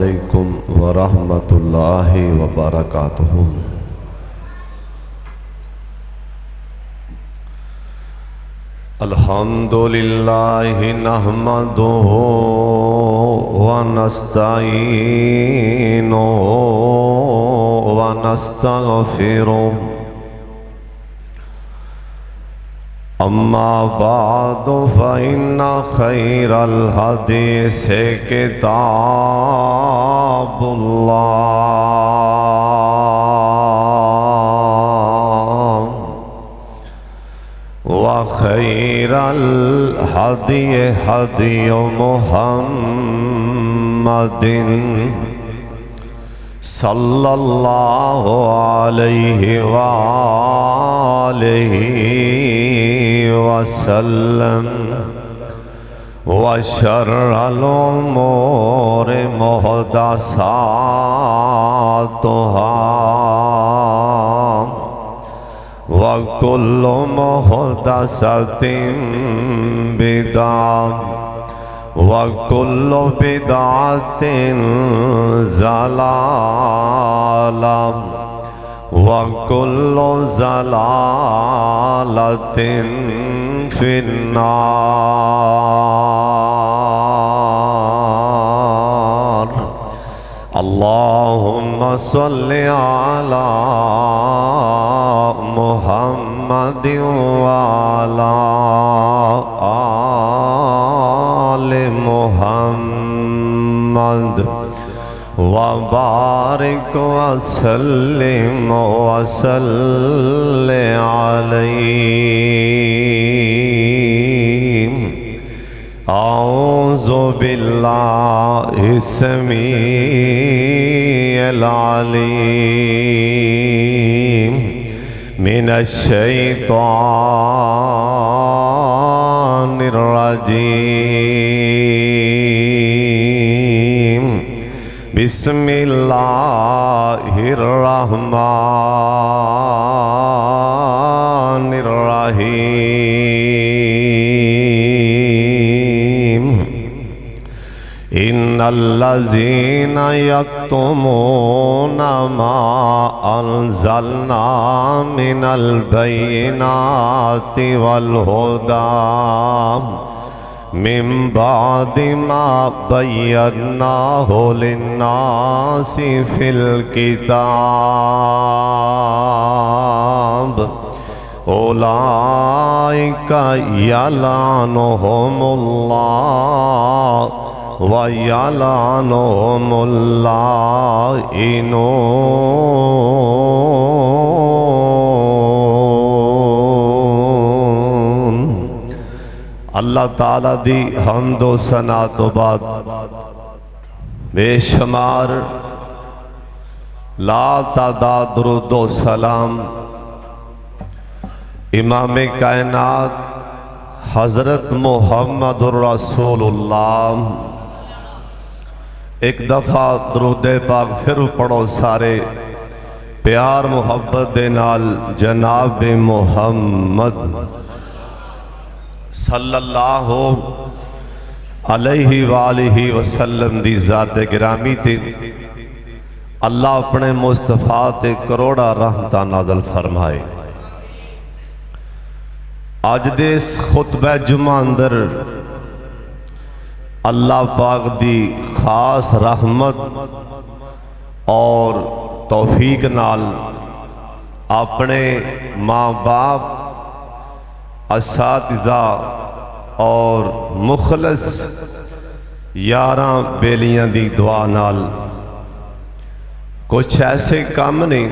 علیکم ورحمۃ اللہ وبرکاتہ۔ الحمد للہ نحمدہ ونستعینہ ونستغفرہ، اما بعد فإن خیر الحدیث کتاب اللہ، وخیر الہدی ہدی محمد صلی اللہ علیہ وآلہ وسلم، وشر الامور محدثاتها، وکل محدثۃ بدعۃ، وکل بدعۃ ضلالہ، وکل ضلالۃ فی النار۔ اللہم صل علی محمد وعلی آل محمد، وبارک وسلم وصلی علیہ۔ اعوذ باللہ السمیع العلیم من الشیطان الرجیم، بسم اللہ الرحمن الرحیم۔ ان الذین یکتمون ما انزلنا من البینات والہدی من بعد ما بیناہ للناس فی الکتاب، اولئک یلعنہم اللہ وَيَلْعَنُهُمُ اللَّاعِنُونَ۔ اللہ تعالیٰ دی حمد و ثنا تو بعد بے شمار لا تعداد درود و سلام امام کائنات حضرت محمد الرسول اللہ۔ ایک دفعہ درود پاک پھر پڑھو سارے، پیار محبت دے نال جناب محمد صلی اللہ علیہ وآلہ وسلم دی ذات گرامی تے اللہ اپنے مصطفیٰ تے کروڑا رحمتہ نازل فرمائے۔ آج دے اس خطبہ جمعہ اندر اللہ پاک دی خاص رحمت اور توفیق نال اپنے ماں باپ، اساتذہ اور مخلص یاراں بیلیاں دی دعا نال کچھ ایسے کام نے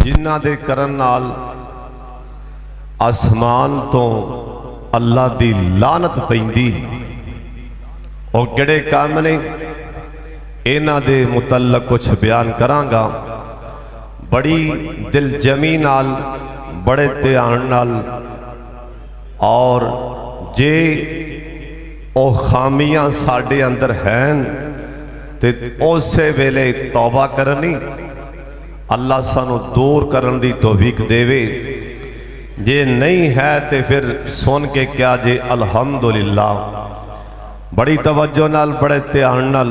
جنہ دے کرن نال آسمان تو اللہ دی لعنت پیندی، اور کڑے کام نے اینا دے متعلق کچھ بیان کرانگا، بڑی دل جمی نال، بڑے دھیان نال، اور جے او خامیاں ساڑے اندر ہیں تے او سے ویلے توبہ کرنی، اللہ سانو دور کرن دی توفیق دیوے، جے نہیں ہے تے پھر سن کے کیا جے الحمدللہ، بڑی توجہ نال بڑے دھیان نال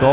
2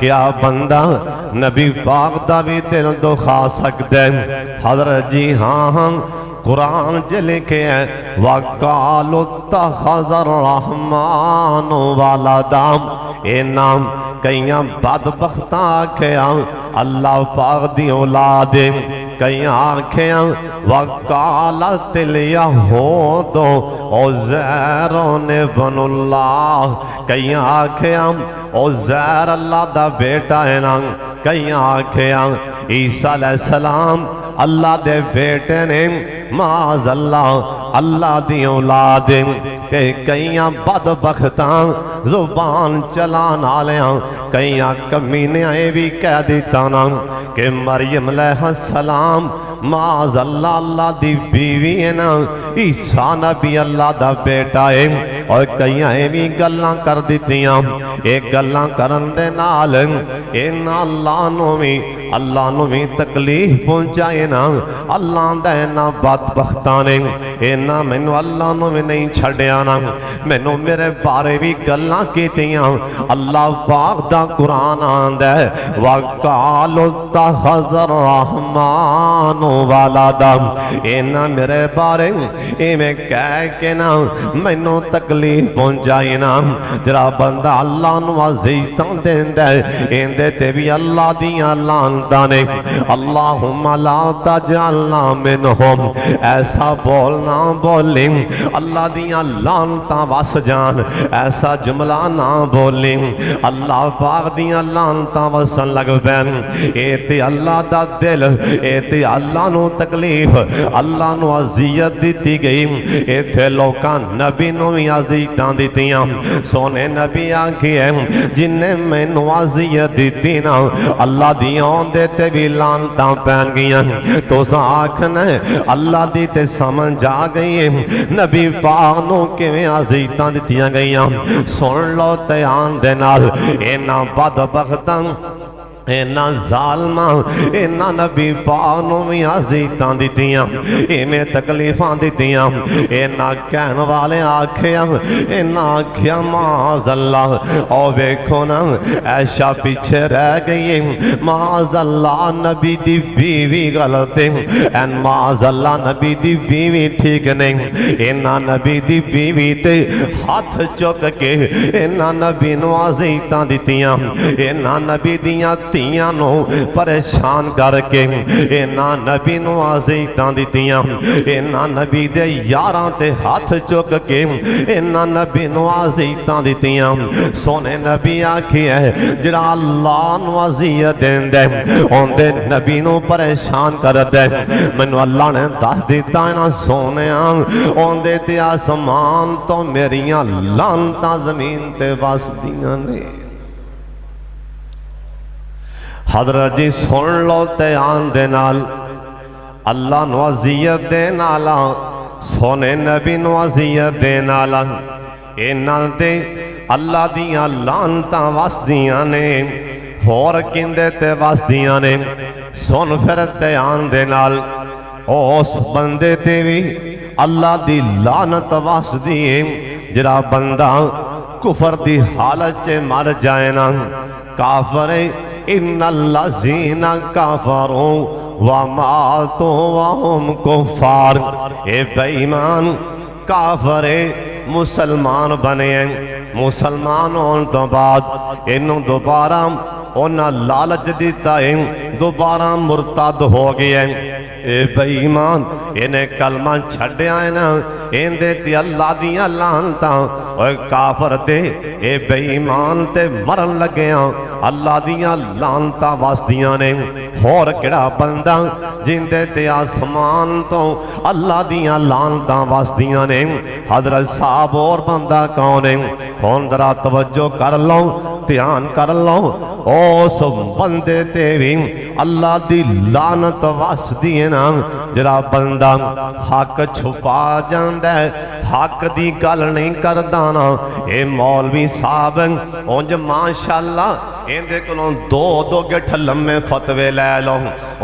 کیا بندہ نبی پاک دا بھی دل دکھا سکتا ہے؟ حضرت جی ہاں قرآن چ لکھے ہیں وَقَالُوا اتَّخَذَ الرَّحْمَنُ وَلَدًا، اے نام کئیاں بدبختاں آکھیاں اللہ پاک دی اولاد، کئیاں آکھیاں وَقَالَتِ الْيَهُودُ عُزَيْرٌ ابْنُ اللَّهِ، کئیاں آکھیاں عزیر اللہ دا بیٹا ہے نا، کئیاں آکھیاں عیسیٰ علیہ السلام اللہ دے بیٹے نے، معاذ اللہ دی اولاد، کہ کئیاں بدبختاں زبان چلان آلیاں، کئیاں کمینے آئے بھی کہہ دیتا نا کہ مریم علیہ السلام معاذ اللہ دی بیوی ہے نا، عیسیٰ نبی اللہ دا بیٹا ہے، اور کئیاں بھی گلاں کر دیتیاں، ایک گلاں کرن دے نال اینا اللہ نو بھی تکلیف پہنچائے نا، اللہ دے نا بدبختانے اینا مینو اللہ نو بھی نہیں چھڑیا نا، مینو میرے بارے بھی گلاں کیتیاں، اللہ پاک دا قرآن آندہ ہے وَقَالُوا اتَّخَذَ الرَّحْمَنُ وَلَدًا، اینا میرے بارے میں کہہ کے نا مینو تکلیف پہنچائی نا، جرا بندہ اللہ نو عزیزتاں دیندہ ہے ایندے تے بھی اللہ دیاں لانتانے، اللہم لا تجعلنا منہم، ایسا بولنا بولیں اللہ دیاں لانتاں وس جان، ایسا جملہ نہ بولیں اللہ پاک دیاں لانتاں وسن لگ پین، اے تے اللہ دا دل، اے تے اللہ نو تکلیف، اللہ نو عزیت دیتی گئی، اے تھے لوکاں نبی نو بھی عزیتاں دیتیاں، سونے نبی آنکھی ہے جنہیں میں نو عزیت دیتی نا، اللہ دیاں دیتے بھی لانتاں پہن گیاں، تو سا آنکھنا ہے اللہ دیتے سمجھ آ گئی ہے نبی پاکنوں کے میں عزیتاں دیتیاں گئیاں، سن لو تیان دے نال اینا بدبختاں اینا ظالمہ اینا نبی پانوں میں عزیتاں دیتیاں، ایمیں تکلیفاں دیتیاں، اینا کہن والے آکھیاں، اینا آکھیاں معاذ اللہ، اور بیکھو نا ایشا پیچھے رہ گئی، معاذ اللہ نبی دی بیوی غلطیں، این معاذ اللہ نبی دی بیوی ٹھیک نہیں، اینا نبی دی بیوی تے ہاتھ چک کے اینا نبی نو عزیتاں دیتیاں، اینا نبی دیاں تیاں نو پریشان کر کے اینا نبی نو عزیتاں دیتیاں، اینا نبی دے یاراں تے ہاتھ چک کے اینا نبی نو عزیتاں دیتیاں، سونے نبی آکھی ہے جڑا اللہ نو عزیت دین دے ان دے نبی نو پریشان کر دے، منو اللہ نے دس دیتا ہے نا سونے ان دے تے آسمان تو میریاں لانتاں زمین تے واس دیاں نے۔ حضرت جی سن لو تیان دے نال اللہ نو عزیت دے نالا، سونے نبی نو عزیت دے نالا، اینا دے اللہ دیاں لانتاں واس دیاں نے، ہور کندے تے واس دیاں نے، سن پھر تیان دے نال اس بندے تے بھی اللہ دی لانت واس دیئے، جرا بندہ کفر دی حالت چے مر جائے نا، کافرے ان الذین کفروا وماتوا وهم کفار، اے بے ایمان کافرے مسلمان بنے ہیں، مسلمان ہون تو بعد انہوں دوبارہ انہاں لالچ دیتا ہے دوبارہ مرتد ہو گئے ہیں، اے بے ایمان انہیں کلمہ چھڑے آئے نا اندے تی اللہ دیاں لانتاں، اور کافر تے اے بے ایمان تے مرن لگیاں اللہ دیاں لانتاں واسدیاں نے، اور کڑا بندہ جندے تے آسمان تو اللہ دیاں لانتاں واسدیاں نے، حضرت صاحب اور بندہ کون ہے، ہون درہ توجہ کر لو دھیان کر لو، اس بندے تے بھی اللہ دی لانت واسدی ہے نا، جرا بندہ حق چھپا جاندہ ہے، حق دی گل نہیں کردانا، اے مولوی صاحب اونج ماشاءاللہ اندے کلوں دو گٹھ لمے فتوے لے لو،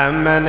MN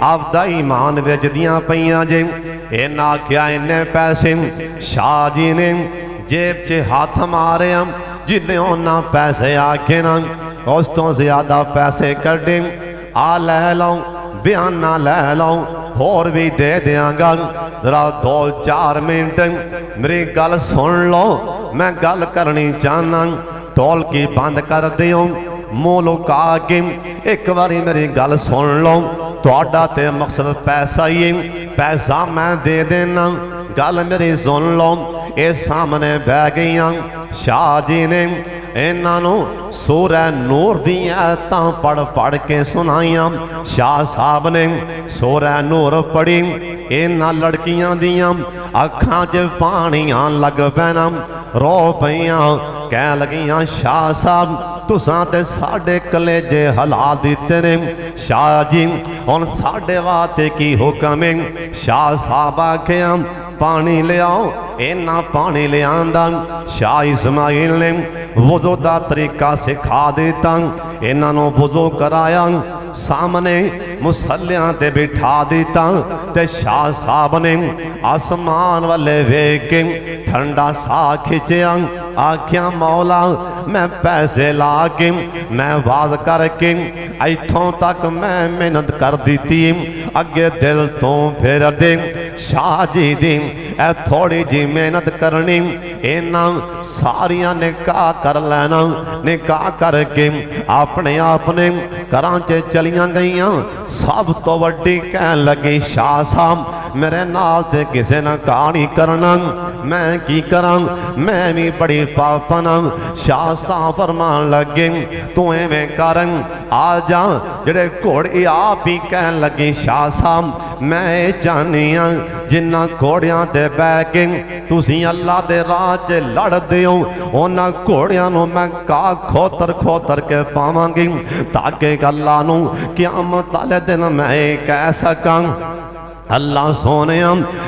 آپ دا ایمان ویچدیاں پئیاں جے اینا کیا انہیں پیسے شاہ جی نے جیب چے ہاتھ مارے ہم جنہیں اونا پیسے آکھے نا اس تو زیادہ پیسے کر دیں آ لے لوں بیان نہ لے لوں اور بھی دے دیاں گا ذرا 2-4 منٹ میری گل سن لو میں گل کرنی چاہنا ٹول کی بند کر دیوں مولو کا کے ایک باری میری گل سن لو تو آڈا تے مقصد پیسہ ہی پیسہ میں دے دینا گل میری سن لو اے سامنے بہ گئیاں شاہ جی نے انہوں سورہ نور دی آیتاں پڑھ کے سنائیاں شاہ صاحب نے سورہ نور پڑھی انہاں لڑکیاں دیاں اکھاں جے پانیاں لگ پینا رو پئیاں کہہ لگیاں شاہ صاحب تساں تے ساڑھے کلیجے ہلا دیتے نے شاہ جی ان ساڑھے واتے کی حکم شاہ صاحب آکھیاں پانی لے آؤ اینا پانی لے آندہ شاہ اسماعیل نے وضو دا طریقہ سکھا دیتا انہوں وضو کرایا سامنے مسلیاں تے بٹھا دیتا تے شاہ صاحب نے آسمان والے ویکے ٹھنڈا سا کھچیا آکھیاں مولا میں پیسے لا کے میں واز کر کے ایتھوں تک میں محنت کر دیتی اگے دل تو پھر دے شاہ جی دی اے تھوڑی جی محنت کرنی اینا ساریاں نکاح کر لینا نکاح کر کے اپنے کرانچے چلیاں گئیاں سب تو وڈی کہن لگی شاہ صاحب میرے نال تے کسے نہ کہانی کرنا میں کی کروں میں بھی بڑی پاپنا شاہ صاحب فرمان لگے تو میں کرن آ جا جڑے گھوڑی آپ ہی کہن لگی شاہ صاحب میں جانیاں جنہ گھوڑیاں تے بیکیں تُسی اللہ دے راہ چے لڑ دیوں اونا گھوڑیاں نو میں کہا کھوتر کے پاواں گی تاکہ اللہ نو قیامت والے دن میں کہہ سکاں اللہ سونے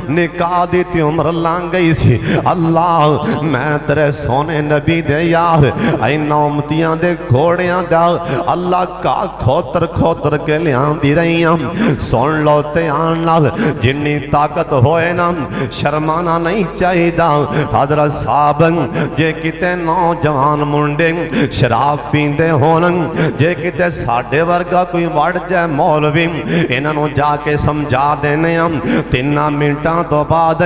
نکاح دیتی عمر لانگ گئی سی اللہ میں تیرے سونے نبی دے یار اینا امتیاں دے گھوڑیاں دا اللہ کا کھوتر کے لیاں دی رہیاں سن لو تیان لال جنی طاقت ہوئے نا شرمانا نہیں چاہی دا حضرت صاحب جے کتے نوجوان منڈے شراب پیندے ہونن جے کتے ساڑھے ورگا کوئی وڑ جائے مولوی انہوں جا کے سمجھا دینے 3 منٹاں تو بعد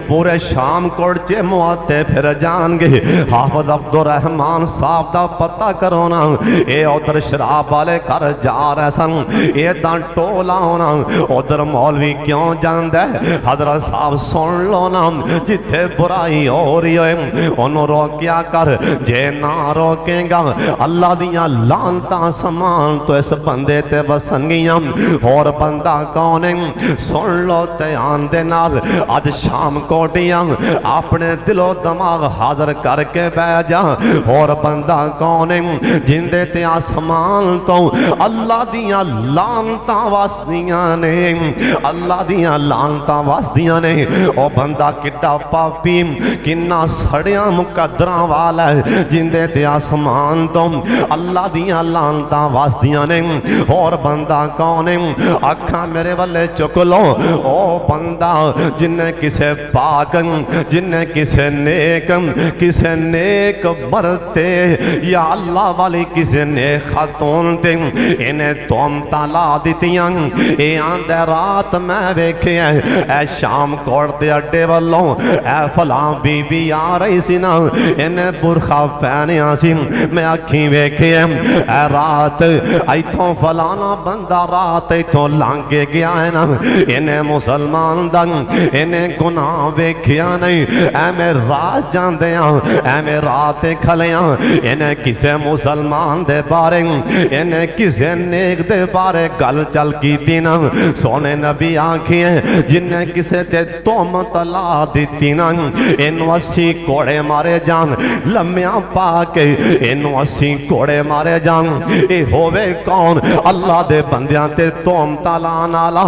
پورے شام کوڑچے مواتے پھر جان گے حافظ عبدالرحمن صاحب دا پتہ کرونا اے ادھر شراب والے کر جا رہے سن اے دان ٹولا ہونا ادھر مولوی کیوں جان دے حضرت صاحب سن لو نا جتھے برائی ہو رہی ہے انہوں روکیا کر جے نہ روکیں گا اللہ دیاں لانتاں سامان تو اس بندے تے بسنگیاں اور بندہ کونے سن لو تیان دے نال آج شام کوٹیاں اپنے دل و دماغ حاضر کر کے بے جا اور بندہ کونے جندے تے آسمان تو اللہ دیاں لانتاں واسدیاں نے اللہ دیاں لانتاں واسدیاں نے او بندہ کٹا پاپی کنہ سڑیاں مقدران والا ہے جندے تے آسمان تو اللہ دیاں لانتاں واسدیاں نے اور بندہ کونے اکھاں میرے والے چک لو او بندہ جنہیں کسے پاکن جنہیں کسے نیک مرتے یا اللہ والی کسے نیک خاتون تے انہیں توم تالا دیتیاں اے آندے رات میں بیکھے ہیں اے شام کوڑتے اڈے والوں اے فلاں بی بی آ رہی سی نا انہیں برخہ پہنے آسی میں اکھیں بیکھے ہیں اے رات ایتھوں فلانا بندہ رات ایتھوں لانگے گیا ہے نا انہیں مسلمان دن انہیں گناہ ویکھیا نہیں اے میں رات جان دیاں اے میں راتیں کھلیاں انہیں کسے مسلمان دے بارے انہیں کسے نیک دے بارے گل چل کی تینا سونے نبی آنکھیں جنہیں کسے تے تومت لا دیتینا انو 80 کوڑے مارے جان لمیاں پاکے انو 80 کوڑے مارے جان اے ہووے کون اللہ دے بندیاں تے تومت لا نالا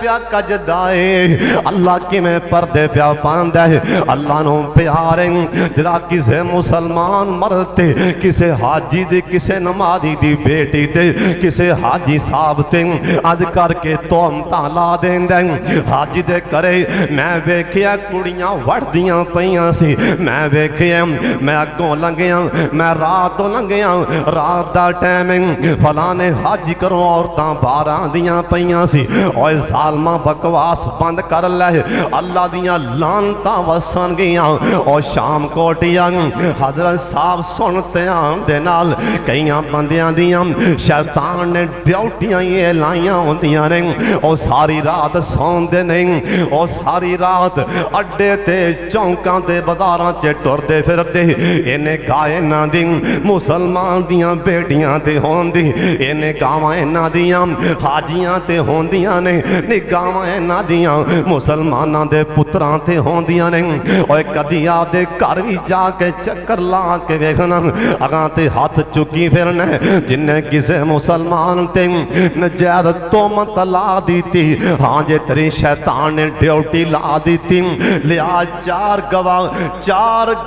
پیا کجدائے اللہ کی میں پردے پیا پاندہ ہے اللہ نو پیارے جدا کسے مسلمان مرتے کسے حاجی دی کسے نمازی دی بیٹی تے کسے حاجی صاحب تے اد کر کے تومتاں لا دین دیں حاجی دے کرے میں ویکھیا کڑیاں وڑدیاں پیاں سی میں ویکھیا میں اگوں لنگیاں میں راتوں لنگیاں رات دا ٹائمنگ فلانے حاجی کرو عورتاں باراں دیاں پیاں سی اوے ظالماں بکواس بند کر لے اللہ دیاں لانتاں وسن گیاں او شام کوٹیاں حضرت صاحب سنتے آن دے نال کئیاں بندیاں دیاں شیطان نے ڈیوٹیاں یہ لائیاں ہوندیاں نہیں او ساری رات سون دے نہیں او ساری رات اڈے تے چونکاں تے بازاراں چے ٹر دے پھر دے انہیں گائے نہ دیں مسلمان دیاں بیٹیاں تے ہوندی انہیں گاوائیں نہ دیاں حاجیاں تے ہوندیاں نے نگاوائیں نہ دیاں مسلماناں دے پتراں تے ہوندیاں نے اوے کدی آدے گھر بھی جا کے چکر لا کے ویکھنا اگاں تے ہاتھ چکی پھرنا جنہیں کسے مسلمان تے نجائز تومت لا دیتی ہاں جے تیری شیطان نے ڈیوٹی لا دیتی لیا چار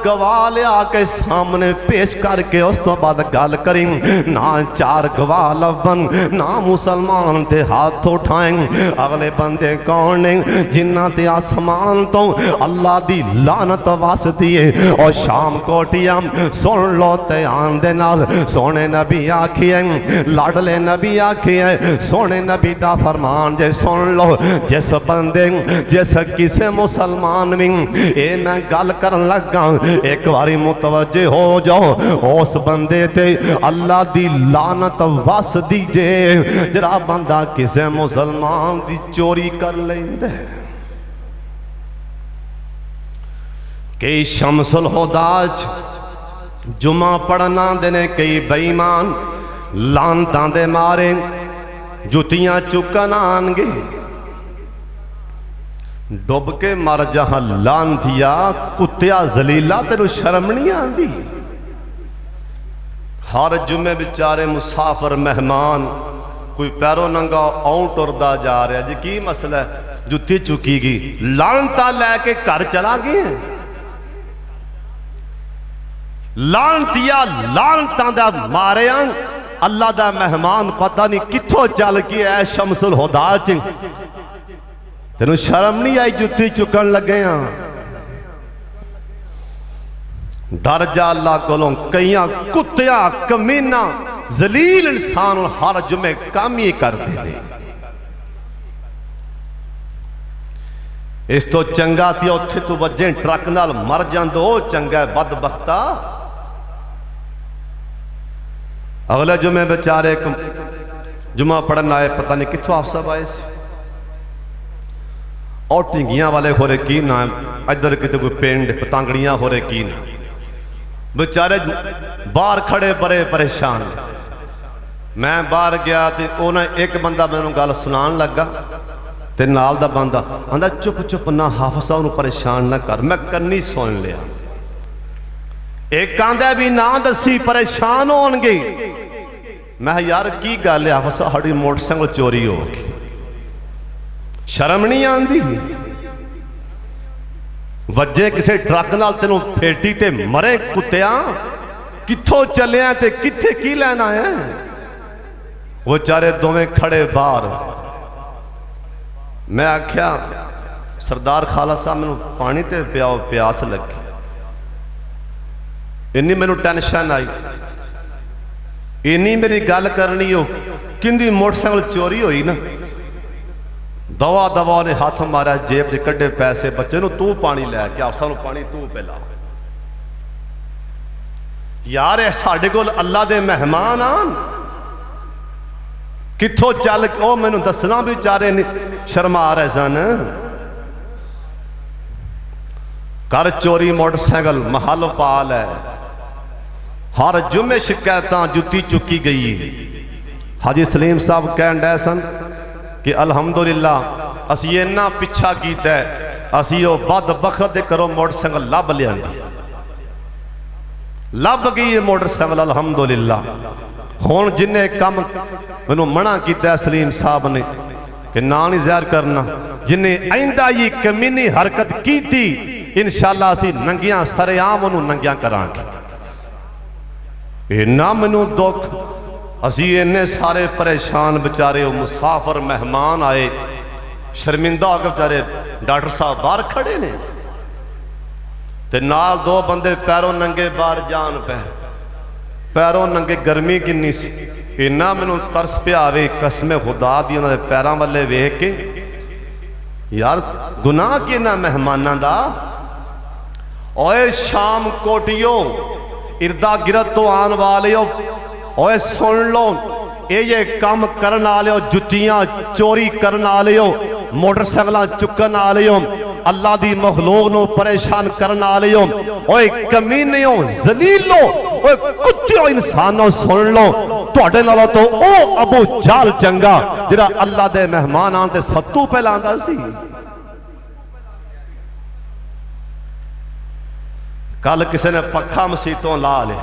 گواہ لیا کے سامنے پیش کر کے اس تو بعد گال کریں نہ چار گواہ لبن نہ مسلمان تے ہاتھ اٹھائیں اگلے بندے کون جنہ تے آسمان تو اللہ دی لعنت واسطی ہے اور شام کوٹیاں سن لو تے آن دے نال سونے نبی آکھیے لاڈلے نبی آکھیے سونے نبی دا فرمان جے سن لو جس بندے جس کسے مسلمان میں اے میں گل کرن لگا ایک باری متوجہ ہو جاؤ اس بندے تے اللہ دی لعنت وس دیجے جڑا بندہ کسے مسلمان دی چوری کر لیندے کئی شمس الہداج جمعہ پڑھنا دینے کئی بیمان لانتاں دے مارے جتیاں چکن آنگے ڈوب کے مر جہاں لانتیا کتیا زلیلہ تینو شرم نہیں آندی ہر جمعے بچارے مسافر مہمان کوئی پیرو ننگا اونٹ اردہ جا رہا جی کی مسئلہ ہے جتی چکی گی لانتا لے کے گھر چلا گئے ہیں لانتیا لانتاں دا مارے ہیں اللہ دا مہمان پتہ نہیں کتھو چل کے اے شمس الہدا چنگ تینو شرم نہیں آئی جتی چکن لگے ہیں درجہ اللہ کولوں کئیاں کتیاں کمینہ ذلیل انسان ہر جمعے کام یہ کر دے دے اس تو چنگا تھی اتھے تو وجہیں ٹرک نال مر جان دو چنگا ہے بدبختہ اگلے جمعے بیچارے جمعہ پڑھنا آئے پتہ نہیں کتھو آپ سب آئے سی اور ٹنگیاں والے ہو رہے کی نا ادھر کتے کوئی پینڈ پتانگڑیاں ہو رہے کی نا بیچارے باہر کھڑے بڑے پریشان میں باہر گیا تے اونا ایک بندہ میں انہوں گال سنان لگا تے نال دا بندہ اندھا چپ چپ نہ حافظہ انہوں پریشان نہ کر میں کرنی سن لیا ایک کاندھے بھی نہ دسی پریشان ہونگے میں یار کی گالے حافظہ ہڑی موٹر سنگل چوری ہوگی شرم نہیں آندھی وجہ کسے ٹرک نال تینوں پھیٹی تے مرے کتیاں کتھو چلے ہیں تے کتھے کی لینا ہے وہ چارے دومیں کھڑے بار میں آکھیا سردار خالہ صاحب میں پانی تے پیاؤ پیاس لگی انہی میں ٹینشن آئی انہی میری گل کرنی ہو کندی موٹر سائیکل چوری ہوئی نا دوا نے ہاتھ مارا جیب جے کڈے پیسے بچے نو تو پانی لے کیا اس نو پانی تو پلا یار ساڈے کول اللہ دے مہمان آن کتھو چل او مینوں دسنا بھی چارے شرما رہے سن کر چوری موٹر سائیکل محل پال ہے ہر جمعے شکایتاں جتی چکی گئی حاجی سلیم صاحب کہن ڈے سن کہ الحمدللہ اسی یہ نہ پچھا کیتا ہے اسی وہ بد بخت کرو موٹر سائیکل لب لیا لب گئی موٹر سائیکل الحمدللہ ہون جنہیں کم منع کیتا ہے سلیم صاحب نے کہ نا نہیں ظاہر کرنا جنہیں آئندہ یہ کمینی حرکت کی تھی انشاءاللہ اسی ننگیاں سریام انہوں ننگیاں کران کی اینا منو دکھ اسی انہیں سارے پریشان بچارے وہ مسافر مہمان آئے شرمندہ ہو کے بچارے ڈاکٹر صاحب باہر کھڑے نے تے نال دو بندے پیروں ننگے باہر جان پہ پیروں ننگے گرمی کنی سی اینا منو ترس پہ آوے قسم خدا دی انہوں نے پیران والے وے کے یار گناہ کی نا مہمانہ دا اوے شام کوٹیوں اردہ گرد تو آن والے ہو اوے سن لو یہ کام کرن آلے ہو جتیاں چوری کرن آلے ہو موٹر سیکلاں چکن آلے ہو اللہ دی مخلوق نو پریشان کرن آلے ہو اوے کمینے ہو ذلیل ہو اوے کتیوں انسانوں سن لو تو اٹھے نالو تو او ابو جال چنگا جرا اللہ دے مہمان آنتے ستو پہ لاندہ سی کل کسی نے پکھا مسیطوں لا لے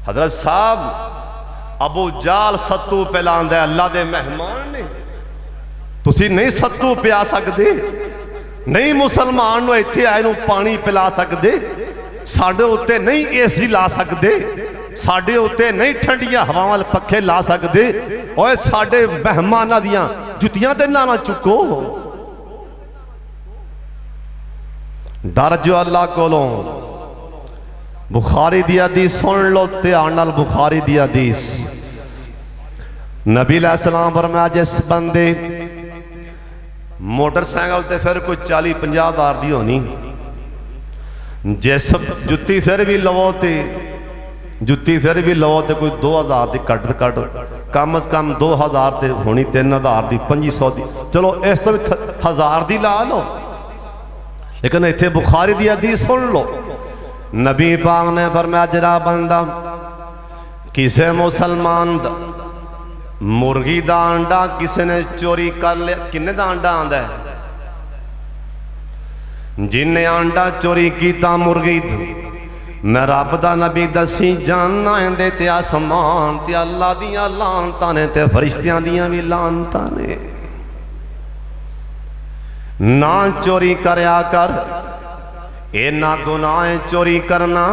حضرت صاحب ابو جال ستو پہ لاندہ ہے اللہ دے مہمان نے تسی نہیں ستو پہ آ سکتے نہیں مسلمان نو ایتھے آئے نو پانی پلا سکتے ساڑھے ہوتے نہیں ایسی لا سکتے ساڑھے ہوتے نہیں ٹھنڈیاں ہوامل پکھے لا سکتے اور ساڑھے مہمانہ دیاں جتیاں دے لانا چکو ڈر جو اللہ کو لوں بخاری دی حدیث سن لو تے آنال بخاری دی حدیث نبی علیہ السلام فرمایا جس بندے موٹر سائیکل تے پھر کوئی 40-50 ہزار دی ہونی جیسا جتی پھر بھی لو تے کوئی 2000 دی کٹ کم از کم 2000 تے ہونی 3000 دی 500 دی چلو اس تو بھی 1000 دی لا لو لیکن ایتھے بخاری دی حدیث سن لو نبی پاک نے فرمایا جرا بندہ کسے مسلمان دا مرغی دا انڈا کسے نے چوری کر لیا کنے دا انڈا آندہ ہے جن نے انڈا چوری کیتا مرغی دا میں رب دا نبی دسی جاننا ہے دے تے آسمان تے اللہ دیا لانتانے تے فرشتیاں دیا بھی لانتانے نہ چوری کریا کر اے نہ گناہ چوری کرنا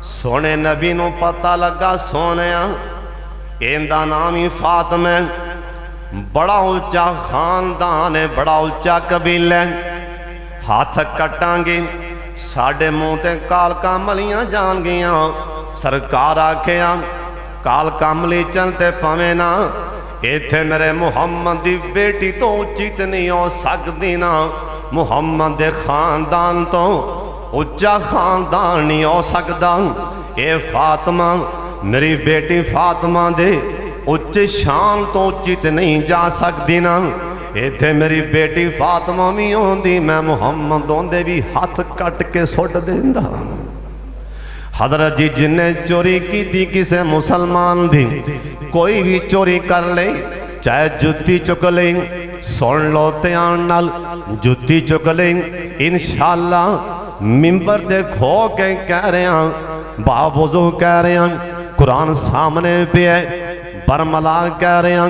سونے نبی نو پتہ لگا سونے ایندہ نامی فاطمہ بڑا اونچا خاندان ہے بڑا اونچا قبیل ہے ہاتھ کٹانگے ساڑھے موتے کال کاملیاں جان گیاں سرکار آکھیاں کال کاملی چلتے پامینا ایتھے میرے محمد دی بیٹی تو اچھیت نہیں ہو سکتی نا محمد دے خاندان تو اچھا خاندان نہیں ہو سکتا اے فاطمہ میری بیٹی فاطمہ دے اچھے شان تو اچھیت نہیں جا سکتی نا ایتھے میری بیٹی فاطمہ میں ہوں دی میں محمد ہوں دے بھی ہاتھ کٹ کے سوٹ دیندہ حضرت جی جنہیں چوری کی تھی کسے مسلمان دی کوئی بھی چوری کر لے چاہے جتی چک لیں سن لو تیانال جتی چک لیں انشاءاللہ ممبر دے کھو کے کہہ رہے ہیں باوضو کہہ رہے ہیں قرآن سامنے پہ ہے برملا کہہ رہے ہیں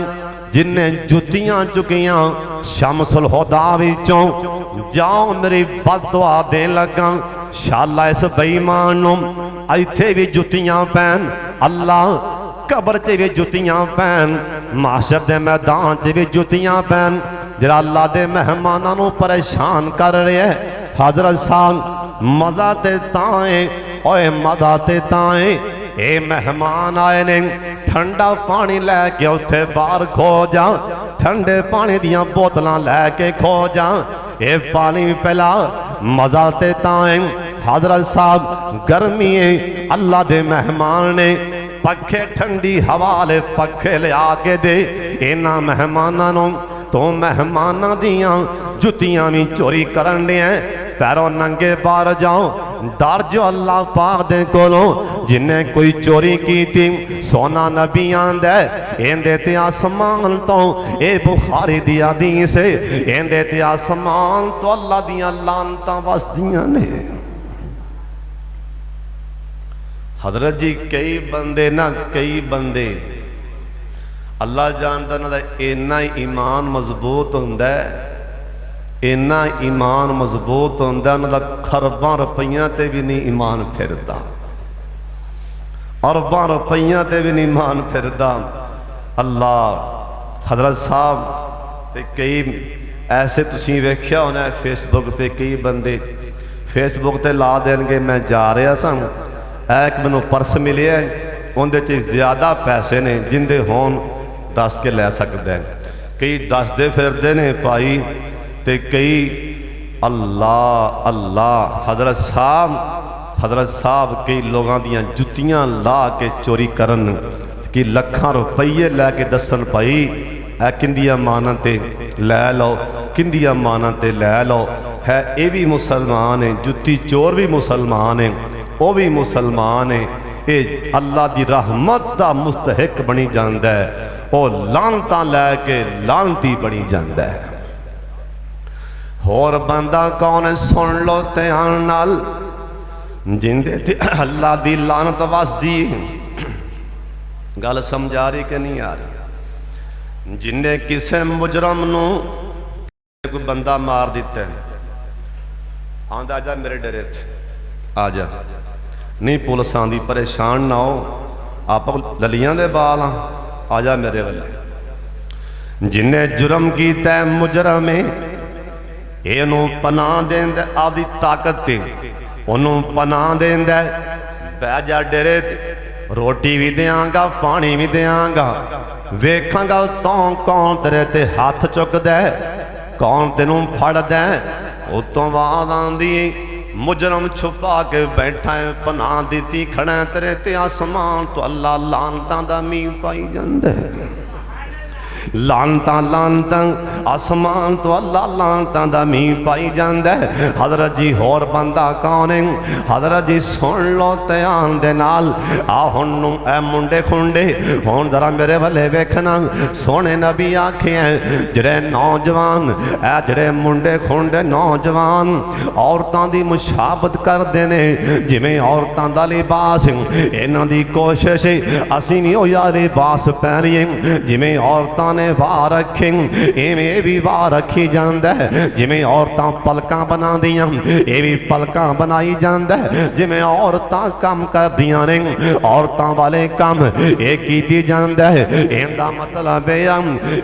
جنہیں جتیاں چکیاں شمس الہدا وچوں جاؤ میری بد دعا دے لگا شاءاللہ اس بیمانوں ایتھے بھی جتیاں پہن اللہ قبر چے بھی جتیاں پہن معاشر دے میدان چے بھی جتیاں پہن جرا اللہ دے مہمانوں پریشان کر رہے ہیں حضرت صاحب مزہ تے تائیں اوے مزہ تے تائیں اے مہمان آئے نے ٹھنڈا پانی لے کے اتھے بار کھو جا ٹھنڈے پانی دیاں بوتلاں لے کے کھو جا اے پانی پہلا مزہ تے تائیں حضرت صاحب گرمی اللہ دے مہمان نے پکھے ٹھنڈی حوالے پکھے لے آکے دے اینا مہمانانوں تو مہمانہ دیاں جتیاں میں چوری کرن دے ہیں پیروں ننگے بار جاؤں ڈر جو اللہ پاک دے کولوں جنہیں کوئی چوری کی تھی سونا نبی آندے ایندے تے آسمان تو اے بخاری دیا حدیث ہے ایندے تے آسمان تو اللہ دیا لانتا بس دیاں نے حضرت جی کئی بندے اللہ جاندا انہاں دا اینا ایمان مضبوط ہوندا ہے، اینا ایمان مضبوط ہوندا انہاں دا خرباں روپیاں تے بھی نہیں ایمان پھردا، ارباں روپیاں تے بھی نہیں ایمان پھردا۔ اللہ حضرت صاحب تے کئی ایسے تسی ویکھیا ہونا ہے فیس بک تے کئی بندے فیس بک تے لا دین گے میں جا رہا سن ایک مینوں پرس ملیا ہے اندے چ زیادہ پیسے نے جندے ہون دس کے لے سکتے ہیں، کئی دس دے پھردے نے پائی تے کئی اللہ اللہ حضرت صاحب کئی لوگاں دیاں جتیاں لا کے چوری کرن کہ لکھاں روپیے لے کے دسن پائی اے کندیا مانا تے لے لو کندیا مانا تے لے لو ہے اے بھی مسلمان ہیں، جتی چور بھی مسلمان ہیں، وہ بھی مسلمان ہیں، اے اللہ دی رحمت دا مستحق بنی جاندہ ہے، او لانتاں لے کے لانتی بنی جاندہ ہے۔ اور بندہ کون سن لو تیان نال جندے تھے اللہ دی لانت واس دی گل سمجھا رہی کہ نہیں آ رہی؟ جنہیں کسے مجرم نو کوئی بندہ مار دیتا ہے آندہ آجا میرے ڈرے تھے آجا نہیں پولیس آندھی پریشان نہ ہو آپ للیاں دے بال آجا میرے والے جنہیں جرم کیتا ہے مجرمیں اینوں پناہ دین دے آدھی طاقت تے انہوں پناہ دین دے بیجا ڈرے تھے روٹی بھی دیاں گا پانی بھی دیاں گا ویکھاں گا کون تیرے تے ہاتھ چک دے کون تینوں پھڑ دے اتوں بعد آندھی مجرم چھپا کے بیٹھا ہے پناہ دیتی کھڑے تیرے تے آسمان تو اللہ لانتاں دا می پائی جاندے لانتاں آسمان تو اللہ لانتاں دا می پائی جاندے حضرت جی اور بندہ کون ہے حضرت جی سن لو تیان دے نال آہنوں اے منڈے کھنڈے ہون ذرا میرے والے بیکھنا سونے نبی آکھے ہیں جڑے نوجوان اے جڑے منڈے کھنڈے نوجوان عورتاں دی مشابت کر دینے جی میں عورتاں دا لباس انہاں دی کوشش اسی نہیں ہو یا لباس پہنیے جی میں عورتاں نے واہ رکھیں ایویں بھی واہ رکھی جاندہ ہے جی میں عورتاں پلکاں بنا دیاں اے بھی پلکاں بنائی جاندہ ہے جی میں عورتاں کم کر دیاں نے عورتاں والے کم ایک کی دی جاندہ ہے ایندہ مطلب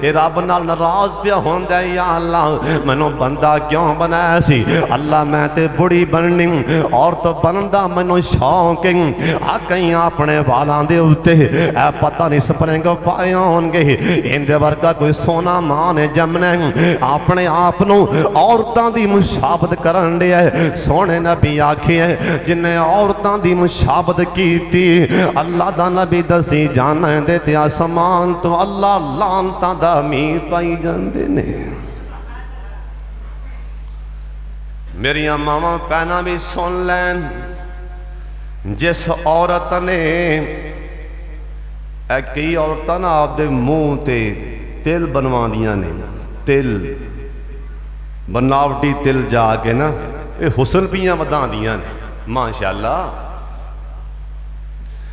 اے رب نال ناراض پیا ہوندہ ہے یا اللہ منو بندہ کیوں بنایا سی اللہ میں تے بڑی بننی عورت بندہ منو شوقیں آکیں اپنے والان دے ہوتے اے پتہ نہیں سپنے کو پائے ہونگے اندے ورگا کوئی سونا ماں جمنے اپنے آپنوں عورتاں دی مشابت کرن دے سونے نبی آکھے ہیں جنہیں عورتاں دی مشابت کی تھی اللہ دا نبی دسی جانا دے تے آسمان تو اللہ لانتاں دا می پائی جاندے نے میری ماما پہنا بھی سن لین جس عورت نے اے کئی عورتاں نا آپ دے منہ تے تل بنوا دیاں نے تل بناوٹی تل جا کے نا اے حسن پیاں ودان دیاں نے ماشاءاللہ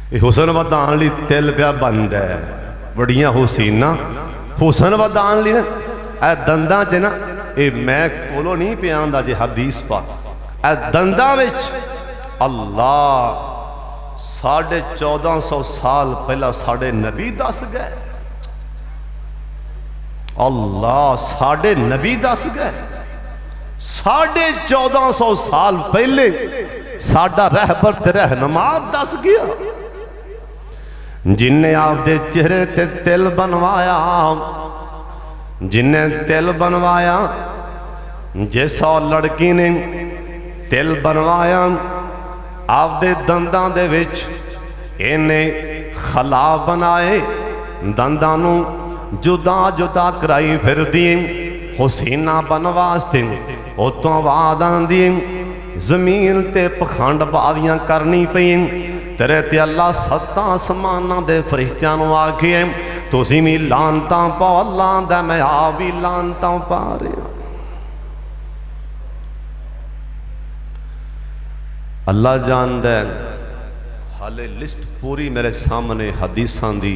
اے حسن ودان لی تل پیا بند ہے بڑیاں حسینہ حسن ودان لی نا اے دنداں چے نا اے میں کولو نہیں پیان دا جے حدیث پا اے دنداں وچ اللہ 1450 سال پہلا ساڑھے نبی دس گئے اللہ ساڑھے نبی دس گئے 1450 سال پہلے ساڑھا رہبر تے رہنما دس گیا جن نے آپ دے چہرے تے تل بنوایا جن نے تل بنوایا جیسا لڑکی نے تل بنوایا آپ دے دندان دے وچ انہیں خلا بنائے دندانوں جدا جدا کرائی پھر دیں حسینہ بنواستے اتوں وعدان دیں زمین تے پکھانڈ باویاں کرنی پئیں تیرے تے اللہ ستاں آسماناں دے فرشتیاں نو آکھے تسی بھی لانتاں پاؤ اللہ دے میں آوی لانتاں پا رہے اللہ جان دے حالے لسٹ پوری میرے سامنے حدیثاں دی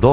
2